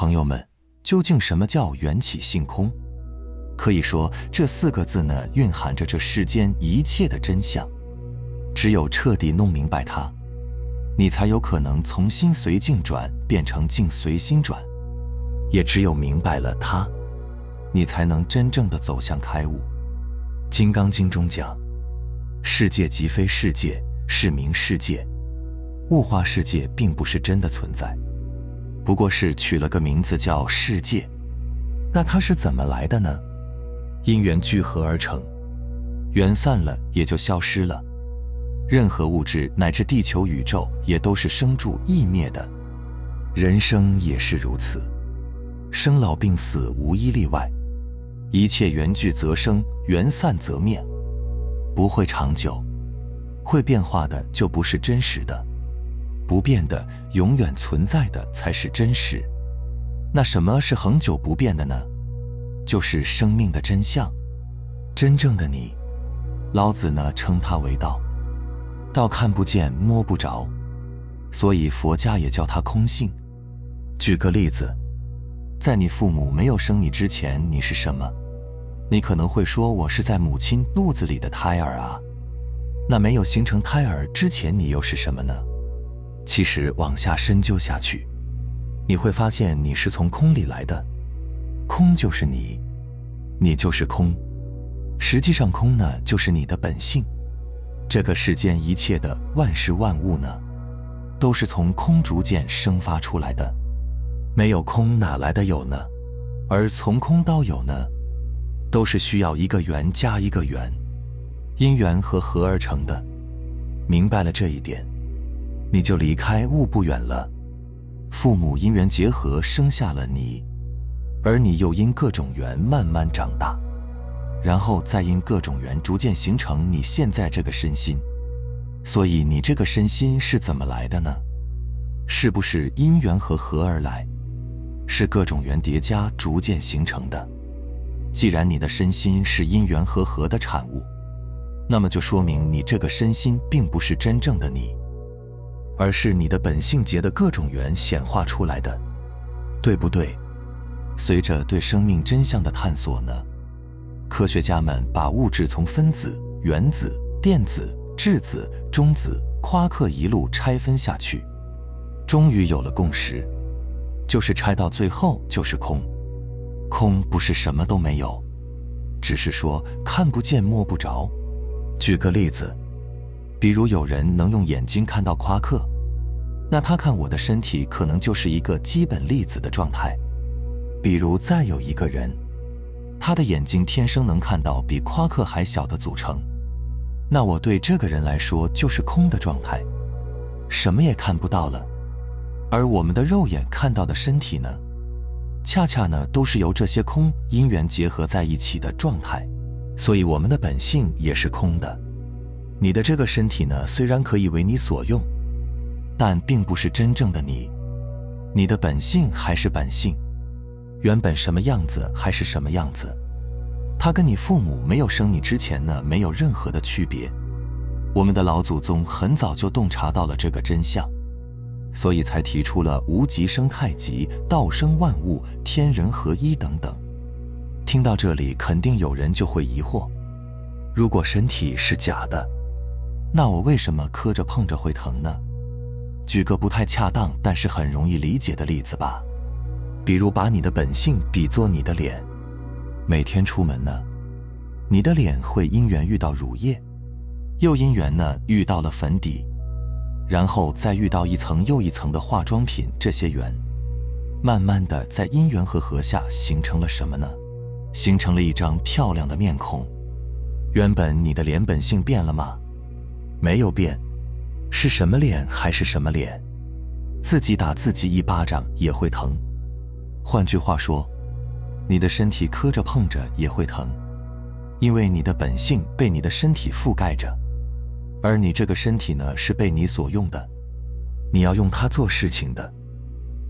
朋友们，究竟什么叫缘起性空？可以说这4个字呢，蕴含着这世间一切的真相。只有彻底弄明白它，你才有可能从心随境转变成境随心转。也只有明白了它，你才能真正的走向开悟。《金刚经》中讲，世界即非世界，是名世界。物化世界并不是真的存在，不过是取了个名字叫世界。那它是怎么来的呢？因缘聚合而成，缘散了也就消失了。任何物质乃至地球宇宙也都是生住异灭的，人生也是如此，生老病死无一例外，一切缘聚则生，缘散则灭，不会长久。会变化的就不是真实的，不变的永远存在的才是真实。那什么是恒久不变的呢？就是生命的真相，真正的你。老子呢称它为道，道看不见摸不着，所以佛家也叫它空性。举个例子，在你父母没有生你之前，你是什么？你可能会说，我是在母亲肚子里的胎儿啊。那没有形成胎儿之前，你又是什么呢？其实往下深究下去，你会发现你是从空里来的，空就是你，你就是空。实际上空呢，就是你的本性。这个世间一切的万事万物呢，都是从空逐渐生发出来的。没有空哪来的有呢？而从空到有呢，都是需要一个缘加一个缘，因缘和合而成的。明白了这一点，你就离开物不远了。父母因缘结合生下了你，而你又因各种缘慢慢长大，然后再因各种缘逐渐形成你现在这个身心。所以你这个身心是怎么来的呢？是不是因缘和合而来？是各种缘叠加逐渐形成的。既然你的身心是因缘和合的产物，那么就说明你这个身心并不是真正的你，而是你的本性结的各种缘显化出来的，对不对？随着对生命真相的探索呢，科学家们把物质从分子、原子、电子、质子、中子、夸克一路拆分下去，终于有了共识，就是拆到最后就是空。空不是什么都没有，只是说看不见摸不着。举个例子，比如有人能用眼睛看到夸克，那他看我的身体可能就是一个基本粒子的状态。比如再有一个人，他的眼睛天生能看到比夸克还小的组成，那我对这个人来说就是空的状态，什么也看不到了。而我们的肉眼看到的身体呢，恰恰呢都是由这些空因缘结合在一起的状态，所以我们的本性也是空的。你的这个身体呢，虽然可以为你所用，但并不是真正的你。你的本性还是本性，原本什么样子还是什么样子，它跟你父母没有生你之前呢，没有任何的区别。我们的老祖宗很早就洞察到了这个真相，所以才提出了无极生太极，道生万物，天人合一等等。听到这里，肯定有人就会疑惑，如果身体是假的，那我为什么磕着碰着会疼呢？举个不太恰当但是很容易理解的例子吧，比如把你的本性比作你的脸，每天出门呢，你的脸会因缘遇到乳液，又因缘呢遇到了粉底，然后再遇到一层又一层的化妆品，这些缘慢慢的在因缘和合下形成了什么呢？形成了一张漂亮的面孔。原本你的脸本性变了吗？没有变，是什么脸还是什么脸，自己打自己一巴掌也会疼。换句话说，你的身体磕着碰着也会疼，因为你的本性被你的身体覆盖着，而你这个身体呢，是被你所用的，你要用它做事情的，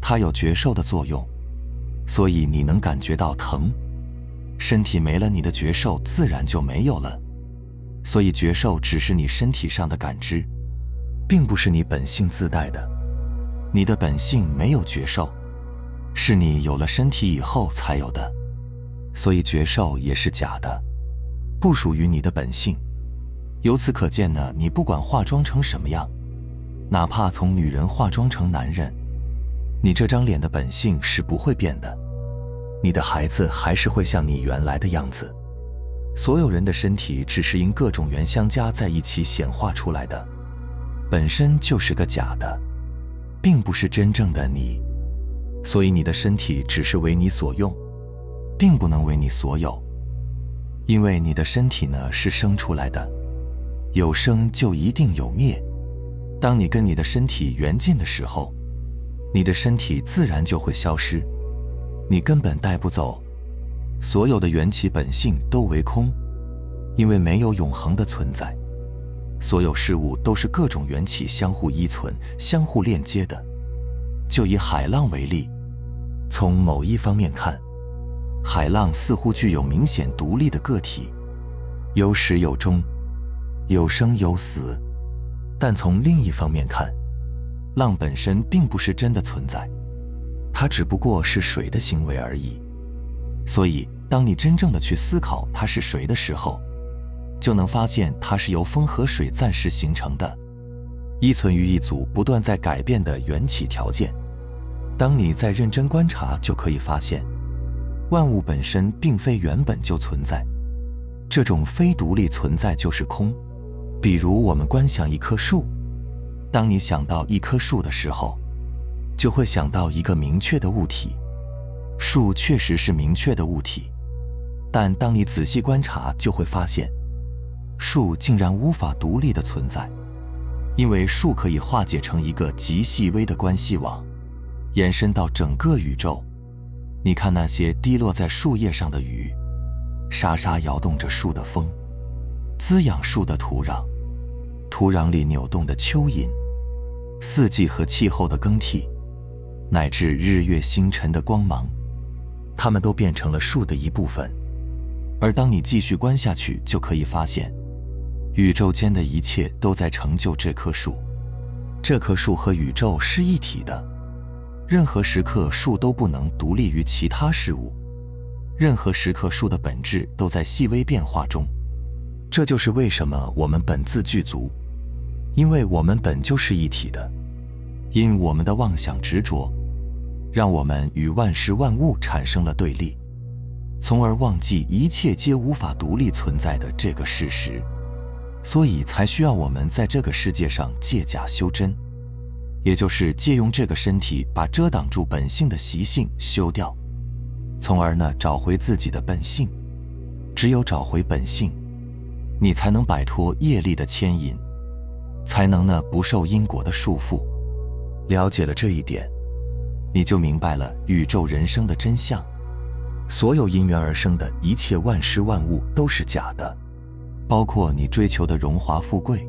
它有觉受的作用，所以你能感觉到疼。身体没了，你的觉受自然就没有了，所以觉受只是你身体上的感知，并不是你本性自带的。你的本性没有觉受，是你有了身体以后才有的，所以觉受也是假的，不属于你的本性。由此可见呢，你不管化妆成什么样，哪怕从女人化妆成男人，你这张脸的本性是不会变的，你的孩子还是会像你原来的样子。所有人的身体只是因各种原相加在一起显化出来的，本身就是个假的，并不是真正的你。所以你的身体只是为你所用，并不能为你所有。因为你的身体呢是生出来的，有生就一定有灭。当你跟你的身体缘尽的时候，你的身体自然就会消失，你根本带不走。所有的缘起本性都为空，因为没有永恒的存在。所有事物都是各种缘起相互依存、相互链接的。就以海浪为例，从某一方面看，海浪似乎具有明显独立的个体，有始有终，有生有死。但从另一方面看，浪本身并不是真的存在，它只不过是水的行为而已。所以当你真正的去思考它是谁的时候，就能发现它是由风和水暂时形成的，依存于一组不断在改变的缘起条件。当你再认真观察，就可以发现万物本身并非原本就存在，这种非独立存在就是空。比如我们观想一棵树，当你想到一棵树的时候，就会想到一个明确的物体。树确实是明确的物体，但当你仔细观察，就会发现树竟然无法独立的存在，因为树可以化解成一个极细微的关系网，延伸到整个宇宙。你看那些滴落在树叶上的雨，沙沙摇动着树的风，滋养树的土壤，土壤里扭动的蚯蚓，四季和气候的更替，乃至日月星辰的光芒，它们都变成了树的一部分。而当你继续观下去，就可以发现宇宙间的一切都在成就这棵树，这棵树和宇宙是一体的。任何时刻树都不能独立于其他事物，任何时刻树的本质都在细微变化中。这就是为什么我们本自具足，因为我们本就是一体的。因我们的妄想执着，让我们与万事万物产生了对立，从而忘记一切皆无法独立存在的这个事实。所以才需要我们在这个世界上借假修真，也就是借用这个身体把遮挡住本性的习性修掉，从而呢找回自己的本性。只有找回本性，你才能摆脱业力的牵引，才能呢不受因果的束缚。了解了这一点，你就明白了宇宙人生的真相。所有因缘而生的一切万事万物都是假的，包括你追求的荣华富贵。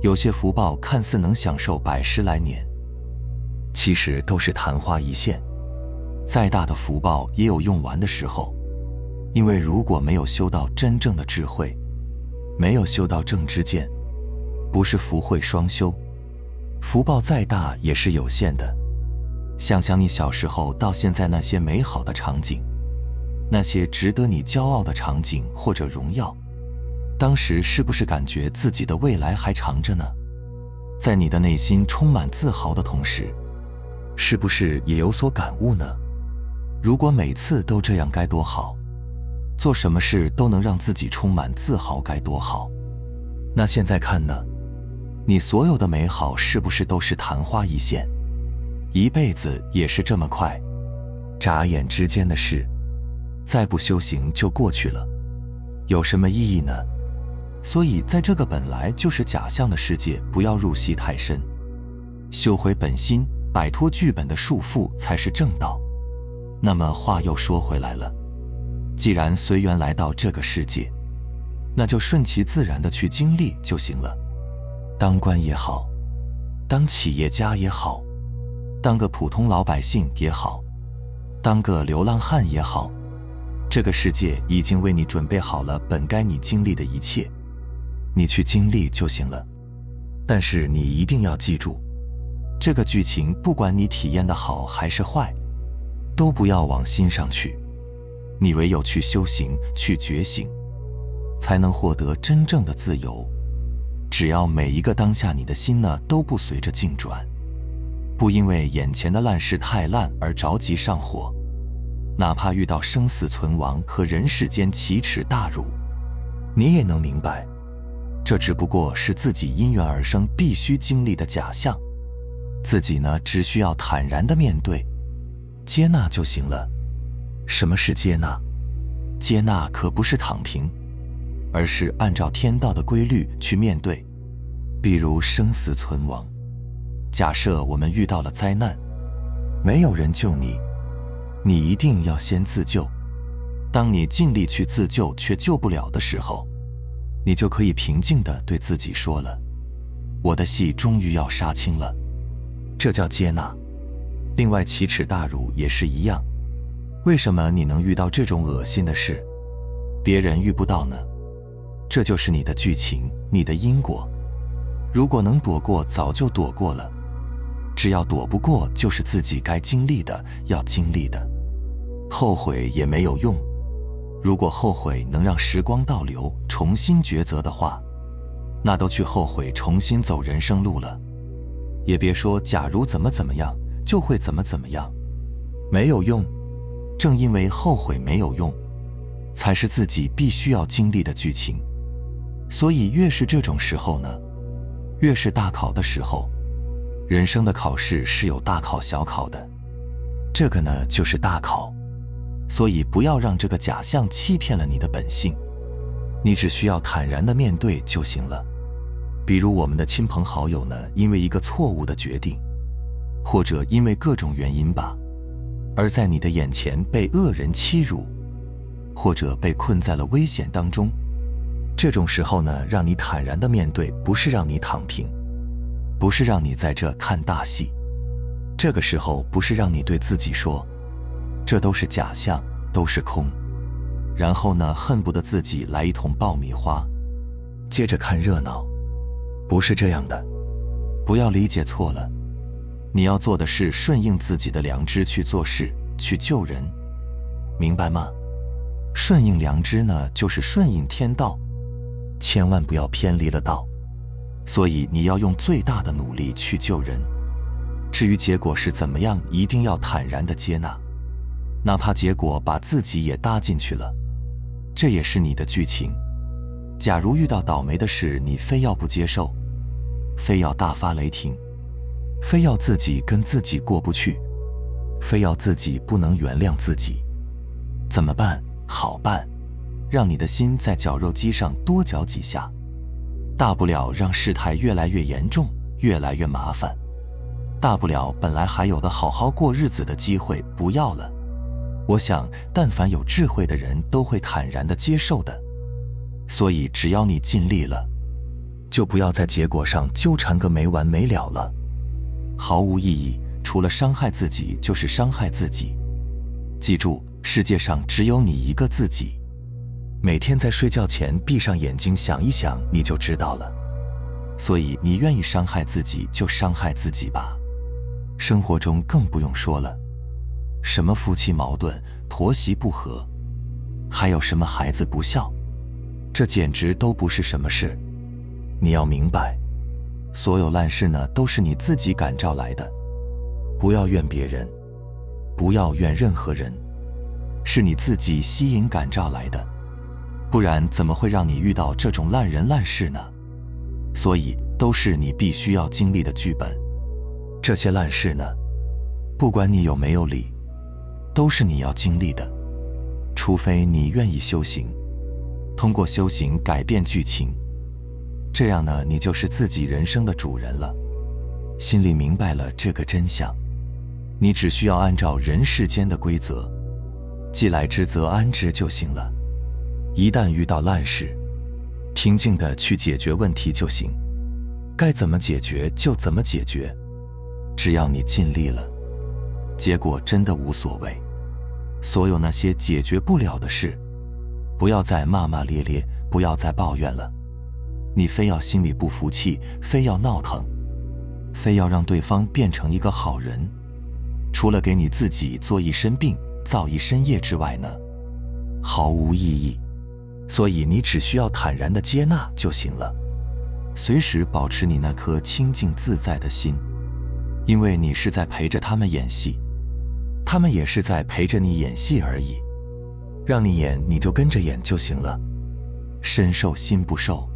有些福报看似能享受100、10来年，其实都是昙花一现。再大的福报也有用完的时候，因为如果没有修到真正的智慧，没有修到正知见，不是福慧双修，福报再大也是有限的。想想你小时候到现在那些美好的场景，那些值得你骄傲的场景或者荣耀，当时是不是感觉自己的未来还长着呢？在你的内心充满自豪的同时，是不是也有所感悟呢？如果每次都这样该多好，做什么事都能让自己充满自豪该多好。那现在看呢，你所有的美好是不是都是昙花一现？一辈子也是这么快，眨眼之间的事，再不修行就过去了，有什么意义呢？所以在这个本来就是假象的世界，不要入戏太深，修回本心，摆脱剧本的束缚才是正道。那么话又说回来了，既然随缘来到这个世界，那就顺其自然的去经历就行了。当官也好，当企业家也好，当个普通老百姓也好，当个流浪汉也好，这个世界已经为你准备好了本该你经历的一切，你去经历就行了。但是你一定要记住，这个剧情不管你体验的好还是坏，都不要往心上去。你唯有去修行，去觉醒，才能获得真正的自由。只要每一个当下，你的心呢都不随着境转，不因为眼前的烂事太烂而着急上火，哪怕遇到生死存亡和人世间奇耻大辱，你也能明白，这只不过是自己因缘而生必须经历的假象，自己呢只需要坦然地面对，接纳就行了。什么是接纳？接纳可不是躺平，而是按照天道的规律去面对。比如生死存亡，假设我们遇到了灾难，没有人救你，你一定要先自救。当你尽力去自救却救不了的时候，你就可以平静地对自己说了，我的戏终于要杀青了，这叫接纳。另外奇耻大辱也是一样，为什么你能遇到这种恶心的事，别人遇不到呢？这就是你的剧情，你的因果。如果能躲过，早就躲过了。只要躲不过，就是自己该经历的，要经历的。后悔也没有用。如果后悔能让时光倒流，重新抉择的话，那都去后悔重新走人生路了。也别说假如怎么样，就会怎么样，没有用。正因为后悔没有用，才是自己必须要经历的剧情。所以越是这种时候呢，越是大考的时候。人生的考试是有大考小考的，这个呢就是大考。所以不要让这个假象欺骗了你的本性，你只需要坦然地面对就行了。比如我们的亲朋好友呢，因为一个错误的决定，或者因为各种原因吧，而在你的眼前被恶人欺辱，或者被困在了危险当中。这种时候呢，让你坦然地面对，不是让你躺平，不是让你在这看大戏。这个时候不是让你对自己说，这都是假象，都是空，然后呢，恨不得自己来一桶爆米花，接着看热闹。不是这样的，不要理解错了。你要做的是顺应自己的良知去做事，去救人，明白吗？顺应良知呢，就是顺应天道，千万不要偏离了道。所以你要用最大的努力去救人，至于结果是怎么样，一定要坦然地接纳，哪怕结果把自己也搭进去了，这也是你的剧情。假如遇到倒霉的事，你非要不接受，非要大发雷霆，非要自己跟自己过不去，非要自己不能原谅自己，怎么办？好办，让你的心在绞肉机上多绞几下，大不了让事态越来越严重，越来越麻烦，大不了本来还有的好好过日子的机会不要了。我想但凡有智慧的人都会坦然地接受的。所以只要你尽力了，就不要在结果上纠缠个没完没了了，毫无意义，除了伤害自己就是伤害自己。记住，世界上只有你一个自己，每天在睡觉前闭上眼睛想一想，你就知道了。所以你愿意伤害自己就伤害自己吧。生活中更不用说了，什么夫妻矛盾、婆媳不和，还有什么孩子不孝，这简直都不是什么事。你要明白，所有烂事呢都是你自己感召来的，不要怨别人，不要怨任何人，是你自己吸引感召来的，不然怎么会让你遇到这种烂人烂事呢？所以都是你必须要经历的剧本。这些烂事呢，不管你有没有理，都是你要经历的，除非你愿意修行，通过修行改变剧情，这样呢，你就是自己人生的主人了。心里明白了这个真相，你只需要按照人世间的规则，既来之则安之就行了。一旦遇到烂事，平静地去解决问题就行，该怎么解决就怎么解决，只要你尽力了，结果真的无所谓。所有那些解决不了的事，不要再骂骂咧咧，不要再抱怨了。你非要心里不服气，非要闹腾，非要让对方变成一个好人，除除了给你自己做一身病、造一身业之外呢，毫无意义。所以你只需要坦然地接纳就行了，随时保持你那颗清净自在的心，因为你是在陪着他们演戏，他们也是在陪着你演戏而已。让你演，你就跟着演就行了。身受心不受，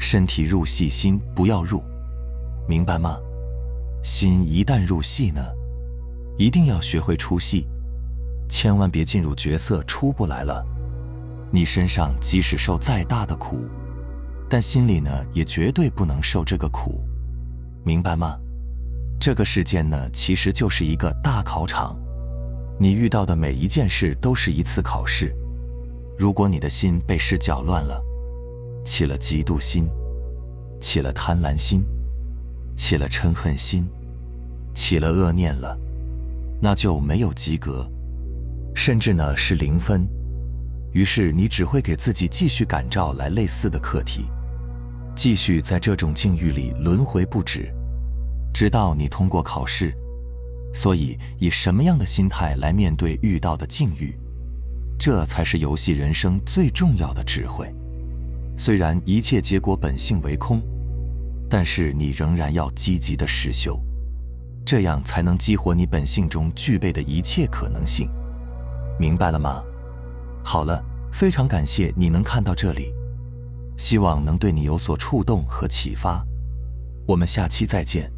身体入戏，心不要入，明白吗？心一旦入戏呢，一定要学会出戏，千万别进入角色出不来了。你身上即使受再大的苦，但心里呢也绝对不能受这个苦，明白吗？这个世间呢其实就是一个大考场，你遇到的每一件事都是一次考试。如果你的心被事搅乱了，起了嫉妒心，起了贪婪心，起了嗔恨心，起了恶念了，那就没有及格，甚至呢是0分。于是你只会给自己继续感召来类似的课题，继续在这种境遇里轮回不止，直到你通过考试。所以以什么样的心态来面对遇到的境遇，这才是游戏人生最重要的智慧。虽然一切结果本性为空，但是你仍然要积极的实修，这样才能激活你本性中具备的一切可能性。明白了吗？好了，非常感谢你能看到这里，希望能对你有所触动和启发。我们下期再见。